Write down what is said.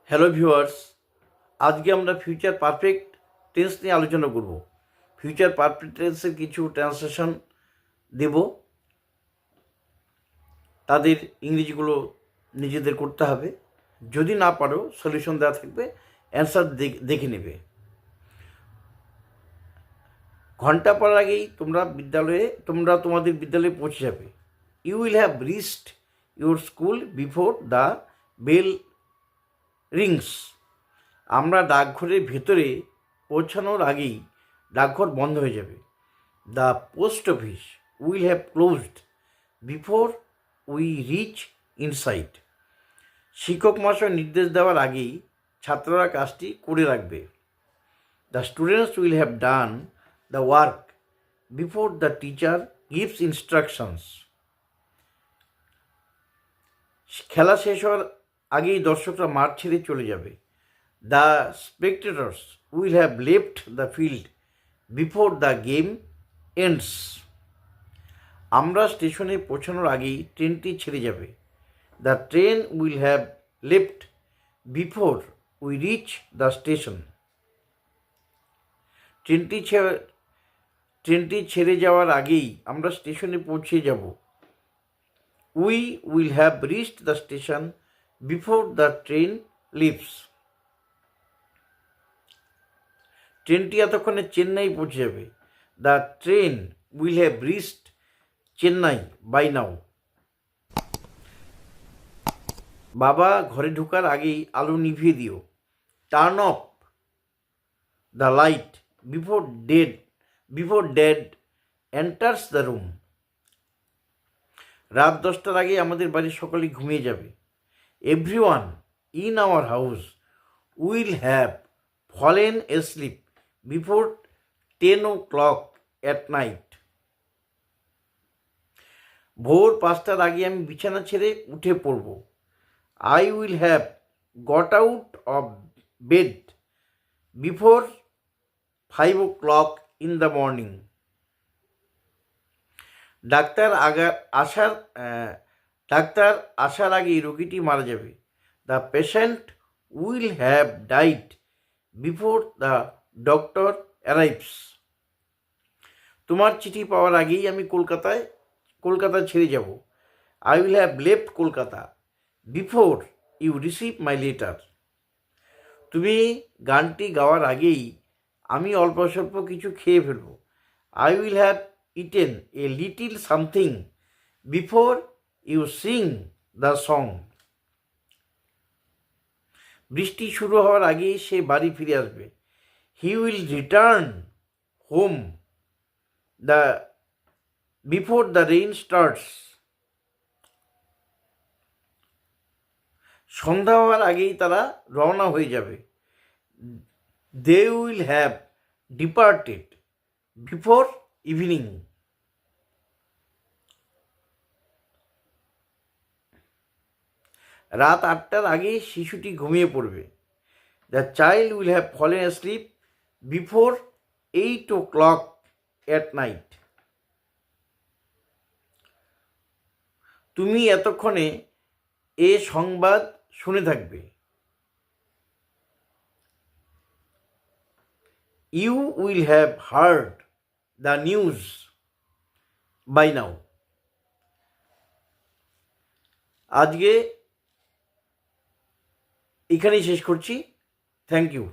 Hello viewers, আজকে আমরা future perfect tense নিয়ে আলোচনা করব। ফিউচার পারফেক্ট টেন্সের কিছু ট্রান্সলেশন দেব, তাদের ইংরেজিগুলো নিজেদের করতে হবে। যদি না পারো সলিউশন দেওয়া থাকবে, অ্যান্সার দেখে নেবে। ঘন্টা পড়ার আগেই তোমাদের বিদ্যালয়ে পৌঁছে যাবে। You will have reached your school before the bell rings. আমরা ডাকঘরের ভেতরে পৌঁছানোর আগেই ডাকঘর বন্ধ হয়ে যাবে। The post office will have closed before we reach inside. শিক্ষক মহাশয় নির্দেশ দেওয়ার আগেই ছাত্ররা কাজটি করে রাখবে। The students will have done the work before the teacher gives instructions. খেলা শেষ হওয়ার আগেই দর্শকরা মাঠ ছেড়ে চলে যাবে। The spectators will have left the field before the game ends. আমরা স্টেশনে পৌঁছানোর আগেই ট্রেনটি ছেড়ে যাবে। The train will have left before we reach the station. ট্রেনটি ছেড়ে যাওয়ার আগেই আমরা স্টেশনে পৌঁছে যাব। We will have reached the station before the train leaves. ট্রেনটি এতক্ষণে চেন্নাই পৌঁছে যাবে। The train will have reached Chennai by now. বাবা ঘরে ঢোকার আগেই আলো নিভিয়ে দিও। Turn off the light before dad enters the room. রাত 10টার আগেই আমাদের বাড়ির সকলেই ঘুমিয়ে যাবে। Everyone in our house will have fallen asleep before 10 o'clock at night. ভোর 5টার আগে আমি বিছানা ছেড়ে উঠে পড়ব। I will have got out of bed before 5 o'clock in the morning. ডাক্তার আসার আগেই রোগীটি মারা যাবে। The patient will have died before the doctor arrives. তোমার চিঠি পাওয়ার আগেই আমি কলকাতা ছেড়ে যাব। I will have left Kolkata before you receive my letter. তুমি গানটি গাওয়ার আগেই আমি অল্প স্বল্প কিছু খেয়ে ফেলব। I will have eaten a little something before you sing the song. বৃষ্টি শুরু হওয়ার আগেই সে বাড়ি ফিরে আসবে। He will return home before the rain starts. সন্ধ্যা হওয়ার আগেই তারা রওনা হয়ে যাবে। They will have departed before evening. রাত 8টার আগেই শিশুটি ঘুমিয়ে পড়বে। The child will have fallen asleep before 8 o'clock at night. তুমি এতক্ষণে এ সংবাদ শুনে থাকবে। You will have heard the news by now. আজকে এখানেই শেষ করছি। Thank you.